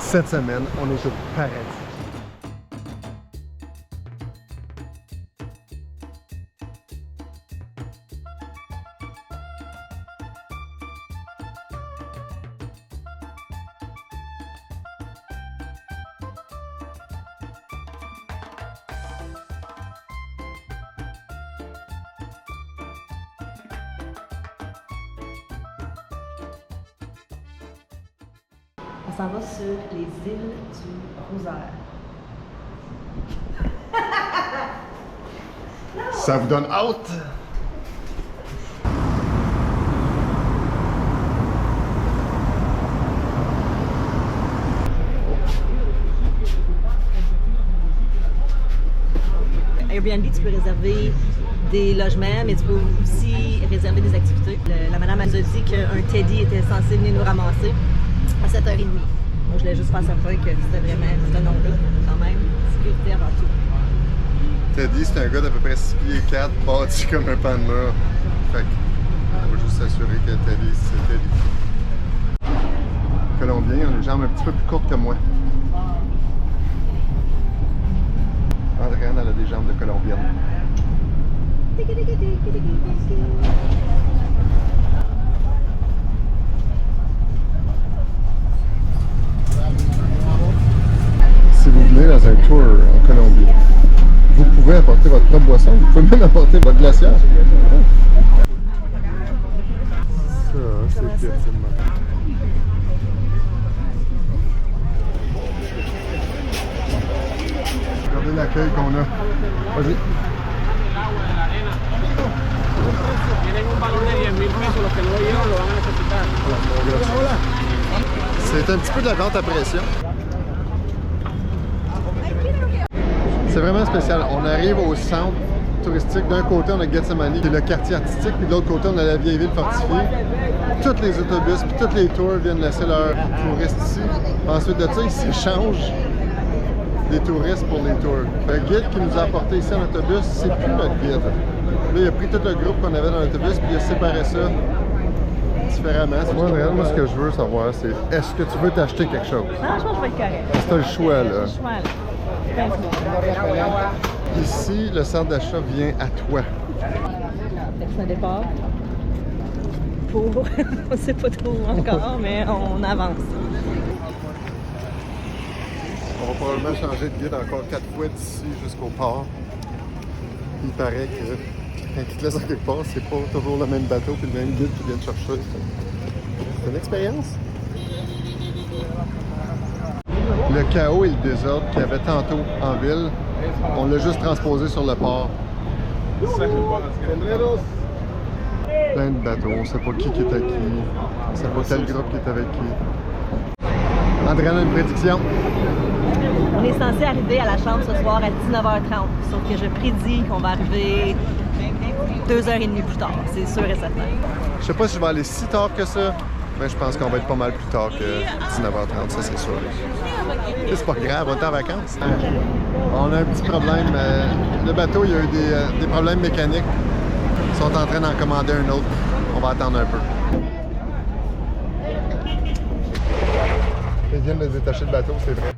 Cette semaine, on est au paradis. On s'en va sur les îles du Rosaire. Ça vous donne hâte? Airbnb, tu peux réserver des logements, mais tu peux aussi réserver des activités. La madame elle nous a dit qu'un Teddy était censé venir nous ramasser à 7h30. Donc, je voulais juste faire certain que c'était vraiment ce nom-là, quand même. Sécurité avant tout. Teddy, c'est un gars d'à peu près 6 pieds 4, bâti comme un pan de mur. Fait que, on va juste s'assurer que Teddy, c'est Teddy. Colombien, on a les jambes un petit peu plus courtes que moi. Andréane, elle a des jambes de colombienne. Si vous venez dans un tour en Colombie, vous pouvez apporter votre propre boisson, vous pouvez même apporter votre glacière. Ça, c'est effectivement. Regardez l'accueil qu'on a. Vas-y. C'est un petit peu de la vente à pression. C'est vraiment spécial. On arrive au centre touristique. D'un côté, on a Gethsemane, qui est le quartier artistique, puis de l'autre côté, on a la vieille ville fortifiée. Tous les autobus, puis tous les tours viennent laisser leurs touristes ici. Ensuite de ça, ils s'échangent des touristes pour les tours. Un guide qui nous a apporté ici en autobus, c'est plus notre guide. Là, il a pris tout le groupe qu'on avait dans l'autobus, puis il a séparé ça différemment. Moi, réellement, ce que je veux savoir, c'est est-ce que tu veux t'acheter quelque chose? Non, je pense que je vais être correct. Si t'as le choix, là. Le choix, là. Ici, le centre d'achat vient à toi. C'est un départ pour... on ne sait pas trop encore, mais on avance. On va probablement changer de guide encore 4 fois d'ici jusqu'au port. Il paraît que quand ils te laissent en quelque part, c'est pas toujours le même bateau et le même guide qui vient te chercher. C'est une expérience. Le chaos et le désordre qu'il y avait tantôt en ville, on l'a juste transposé sur le port. Plein de bateaux, on sait pas qui est à qui, on sait pas tel groupe qui est avec qui. Andréane a une prédiction. On est censé arriver à la chambre ce soir à 19h30, sauf que je prédis qu'on va arriver 2h30 plus tard, c'est sûr et certain. Je sais pas si je vais aller si tard que ça, mais je pense qu'on va être pas mal plus tard que 19h30, ça c'est sûr. C'est pas grave, on est en vacances. On a un petit problème. Le bateau, il y a eu des problèmes mécaniques. Ils sont en train d'en commander un autre. On va attendre un peu. Ils viennent de détacher le bateau, c'est vrai.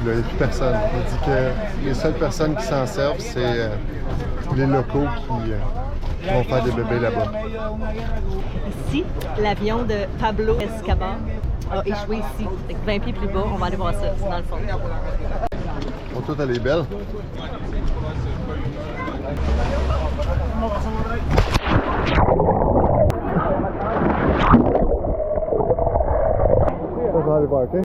Il n'y a plus personne. Il dit que les seules personnes qui s'en servent, c'est les locaux qui vont faire des bébés là-bas. Ici, l'avion de Pablo Escobar a échoué ici. Avec 20 pieds plus bas, on va aller voir ça, c'est dans le fond. Oh, toute elle est belle. On va aller voir, OK?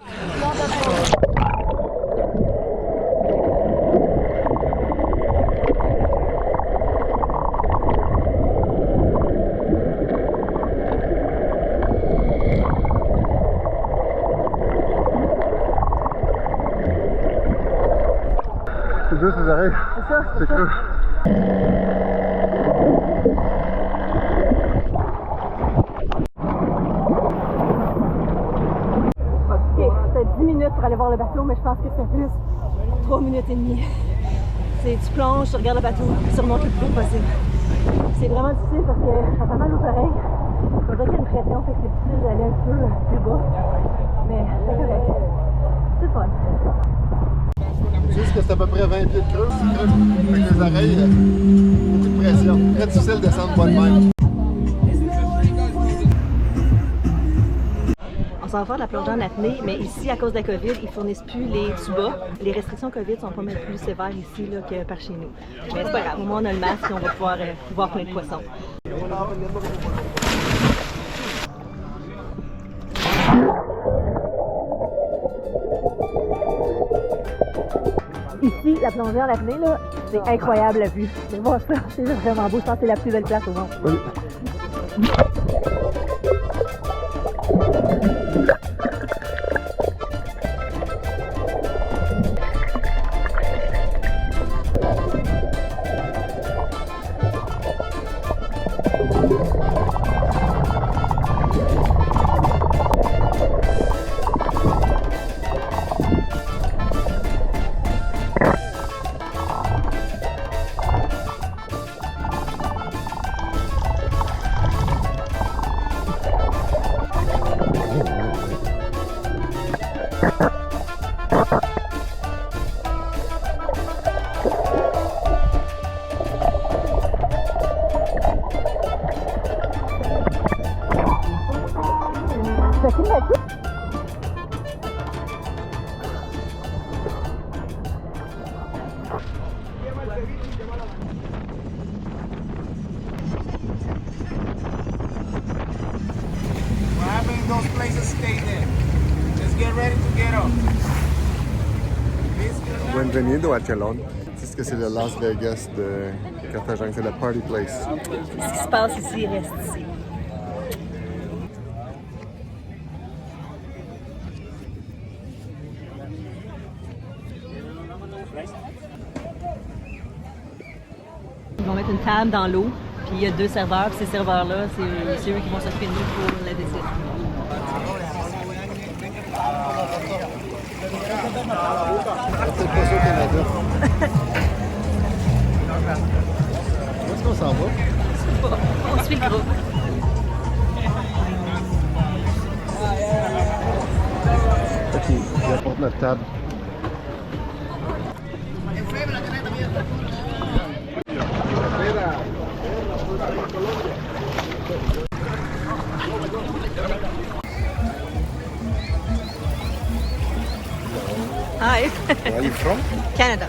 C'est dur ses oreilles. C'est ça, C'est creux. Ok, c'était 10 minutes pour aller voir le bateau, mais je pense que c'était plus 3 minutes et demie. Tu plonges, tu regardes le bateau, tu remontes le plus haut possible. C'est vraiment difficile parce que ça fait mal aux oreilles. On dirait qu'il y a une pression, fait que c'est difficile d'aller un peu plus bas. Mais c'est correct. C'est le fun. Tu sais que c'est à peu près 20 pieds de creux, c'est creux. Avec les oreilles, beaucoup de pression. Très difficile de descendre pas de même. On s'en va faire de la plongée en apnée, mais ici, à cause de la COVID, ils fournissent plus les tubas. Les restrictions COVID sont pas mal plus sévères ici là, que par chez nous. Mais c'est pas grave, au moins on a le masque et on va pouvoir voir plein de poissons. Ici, la plongée en apnée, là, c'est incroyable la vue. C'est voir ça, c'est vraiment beau. Je pense que c'est la plus belle place au monde. Oui. Those places stay there. Just get ready to get up. Bienvenido a Chelon. Tu sais ce que c'est le Las Vegas de Carthagène, c'est la party place. Ce qui se passe ici reste ici. Ils vont mettre une table dans l'eau, puis il y a 2 serveurs, puis ces serveurs-là, c'est eux qui vont s'occuper de nous pour la décision. Peut-être pas ça au Canada. Où est-ce qu'on s'en va? On suit le groupe. Ok, il apporte notre table. Hi. Where are you from? Canada.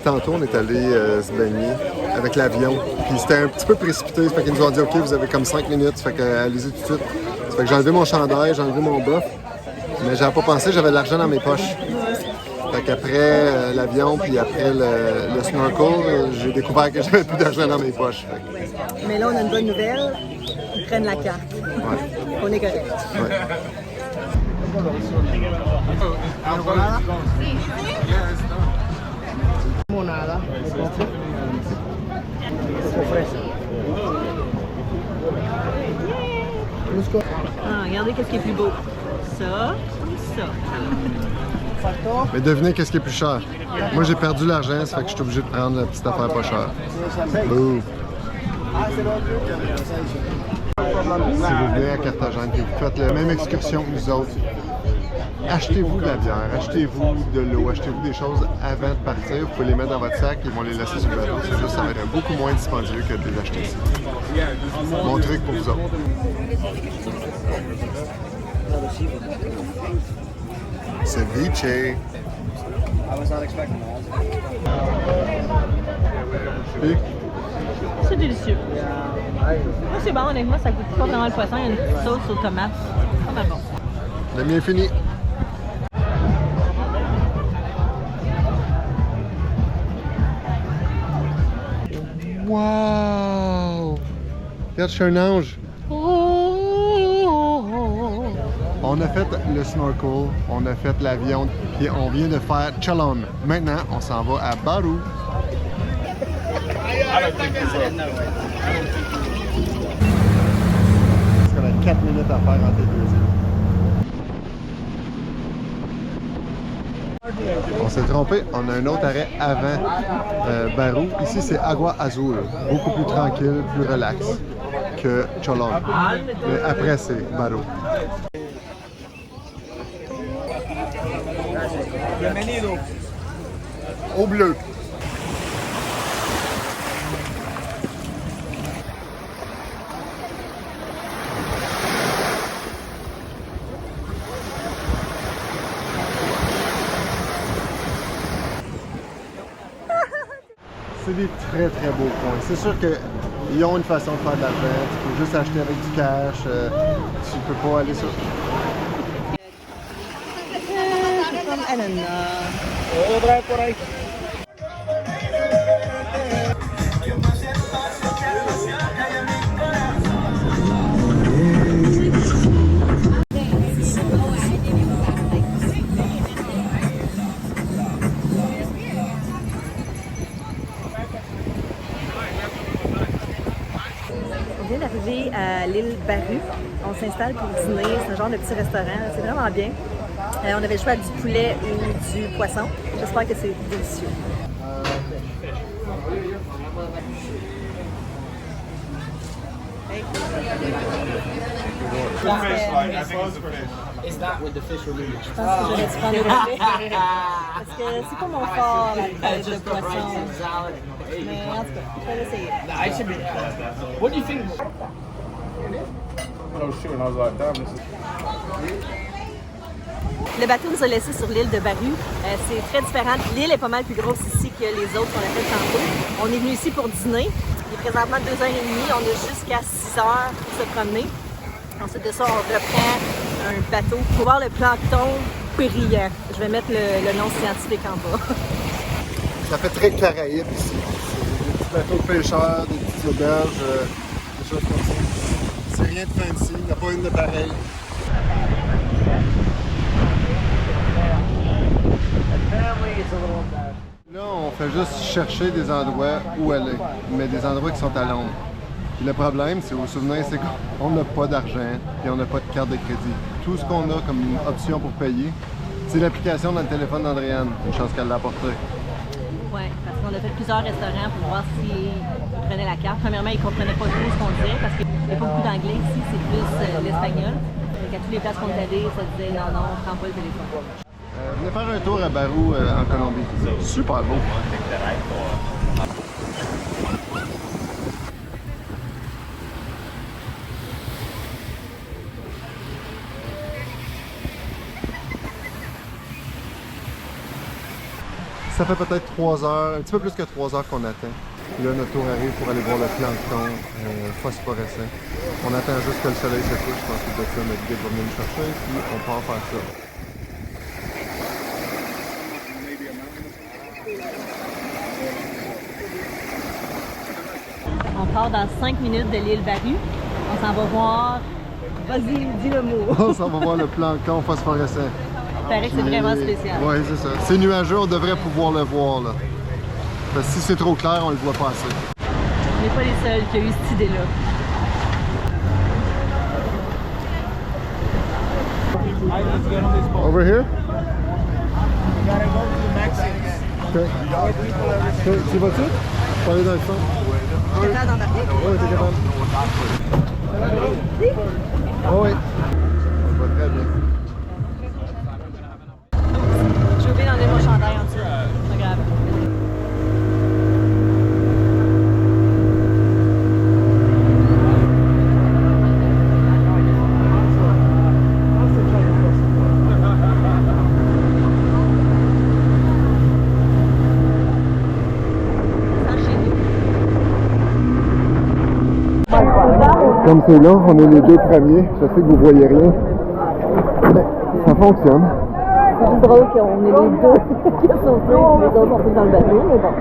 Tantôt, on est allé se baigner avec l'avion. Puis c'était un petit peu précipité. Ça fait qu'ils nous ont dit OK, vous avez comme 5 minutes. Ça fait que allez-y tout de suite. Ça fait que j'ai enlevé mon chandail, j'ai enlevé mon buff. Mais j'avais pas pensé, j'avais de l'argent dans mes poches. Fait qu'après l'avion, puis après le snorkel, j'ai découvert que j'avais plus d'argent dans mes poches. Mais là, on a une bonne nouvelle. Ils prennent la carte. Ouais. On est correct. Ouais. Limonada. Ah, regardez qu'est-ce qui est plus beau. Ça ou ça. Mais devinez qu'est-ce qui est plus cher. Moi, j'ai perdu l'argent, ça fait que je suis obligé de prendre la petite affaire pas chère. Bouh! Si vous venez à Carthagène et que vous faites la même excursion que nous autres, achetez-vous de la bière, achetez-vous de l'eau, achetez-vous des choses avant de partir. Vous pouvez les mettre dans votre sac et ils vont les laisser sur le bateau. C'est juste, ça va être beaucoup moins dispendieux que de les acheter ici. Mon truc pour vous autres. Ceviche! Et C'est délicieux. Moi, c'est bon, honnêtement, ça coûte pas vraiment le poisson. Il y a une petite sauce aux tomates. Pas mal bon. le mien est fini. Wow! Regarde, je suis un ange. On a fait le snorkel, on a fait l'avion, puis on vient de faire Cholon. Maintenant, on s'en va à Barou. Parce qu'on a 4 minutes à faire entre les deux îles. On s'est trompé, on a un autre arrêt avant Barou. Ici, c'est Agua Azul, beaucoup plus tranquille, plus relax que Cholon. Mais après, c'est Barou. Bienvenido. Au bleu. C'est des très très beaux coins. C'est sûr qu'ils ont une façon de faire de l'argent. Tu peux juste acheter avec du cash. Tu peux pas aller sur... C'est comme ananas. ¿Puedo traer por ahí? On vient d'arriver à l'île Barú. On s'installe pour dîner. C'est un genre de petit restaurant. C'est vraiment bien. On avait le choix du poulet ou du poisson. J'espère que c'est délicieux. Is that with the fish or meat? Je pense que j'aurais dû prendre le poulet. Parce que c'est pas mon fort, la tête de poisson. Mais en tout cas, je vais l'essayer. I should be. What do you think? Oh shoot! I was like, damn, this is. Le bateau nous a laissé sur l'île de Barú. C'est très différent. L'île est pas mal plus grosse ici que les autres qu'on a fait tantôt. On est venu ici pour dîner. Il est présentement 2h30. On a jusqu'à 6h pour se promener. Ensuite de ça, on reprend un bateau pour voir le plancton brillant. Je vais mettre le nom scientifique en bas. Ça fait très Caraïbe ici. C'est des petits bateaux de pêcheurs, des petites auberges, des choses comme ça. C'est rien de fancy, il n'y a pas une de pareille. Là, on fait juste chercher des endroits où aller, mais des endroits qui sont à l'ombre. Puis le problème, c'est au souvenir, c'est qu'on n'a pas d'argent et on n'a pas de carte de crédit. Tout ce qu'on a comme option pour payer, c'est l'application dans le téléphone d'Andréane. Une chance qu'elle l'a apporté. Oui, parce qu'on a fait plusieurs restaurants pour voir s'ils prenaient la carte. Premièrement, ils ne comprenaient pas tout ce qu'on disait parce qu'il n'y a pas beaucoup d'anglais ici, c'est plus l'espagnol. Donc à toutes les places qu'on est allé, ça disait non, non, on ne prend pas le téléphone. Venez faire un tour à Barú en Colombie. Super beau. Ça fait peut-être 3 heures, un petit peu plus que 3 heures qu'on attend. Là, notre tour arrive pour aller voir le plancton phosphorescent. On attend juste que le soleil se couche. Je pense que de ça, notre guide va venir nous chercher, puis on part faire ça. On part dans 5 minutes de l'île Barú. On s'en va voir. Vas-y, dis le mot. On s'en va voir le plancton phosphorescent. Il paraît que c'est vraiment spécial. Oui, c'est ça. C'est nuageux, on devrait pouvoir le voir, là. Parce que si c'est trop clair, on le voit pas assez. On n'est pas les seuls qui ont eu cette idée-là. Over here? You gotta go to the Mexicans. Okay. Tu vas-tu? Faut aller dans le fond. T'es capable d'embarquer? Oui, t'es capable. Oh, oui. Ça va très bien. J'ai oublié d'enlever mon chandail en dessous. C'est pas grave. Comme c'est là, on est les deux premiers. Je sais que vous voyez rien. Mais ça fonctionne. C'est juste drôle qu'on est les deux qui sont sautés et les autres sont tous dans le bateau, mais bon.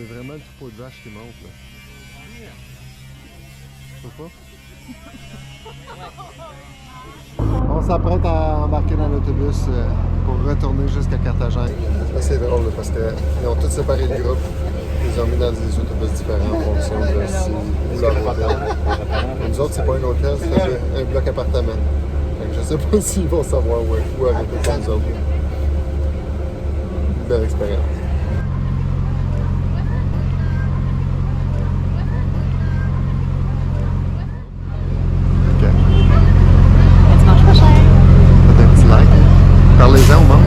C'est vraiment le troupeau de vaches qui monte, là. Tu trouves pas? On s'apprête à embarquer dans l'autobus pour retourner jusqu'à Carthagène. C'est drôle là, parce qu'ils ont tous séparé le groupe. Ils ont mis dans des autobus différents en fonction de si où leur hôtel. Nous autres, c'est pas un hôtel, c'est un bloc appartement. Fait que je sais pas s'ils vont savoir où arrêter pour nous autres. Une belle expérience. Parlez-en au monde.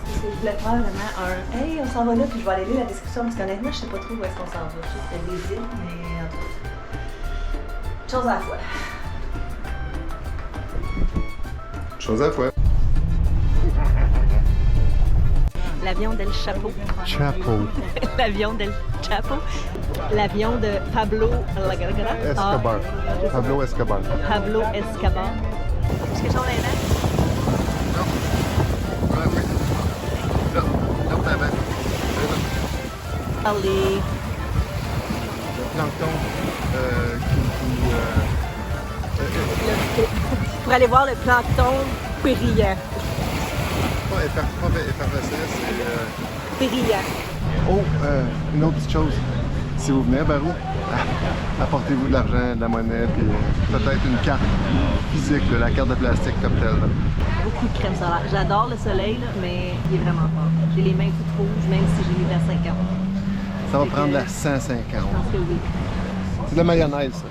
Je voulais faire vraiment un hey, on s'en va là, puis je vais aller lire la description parce qu'honnêtement, je sais pas trop où est-ce qu'on s'en va. Je sais que c'est des îles, mais en tout cas. Chose à la fois. Chose à la fois. L'avion del Chapo. Chapeau. L'avion del Chapo. L'avion de Pablo Escobar. Pablo Escobar. Pablo Escobar. Est-ce que j'en ai là? Non. Ouais, oui. Là. Là, t'as bien. Allez. Le plancton Pour aller voir le plancton périllant. pas effervescent, c'est... Périllant. Oh, une autre petite chose. Si vous venez à Barou, apportez-vous de l'argent, de la monnaie, puis peut-être une carte physique, là, la carte de plastique comme telle. Là. Beaucoup de crème solaire. J'adore le soleil, là, mais il est vraiment fort. J'ai les mains toutes rouges, même si j'ai les à 50. Ça va prendre la 150. Je pense que oui. C'est de la mayonnaise, ça.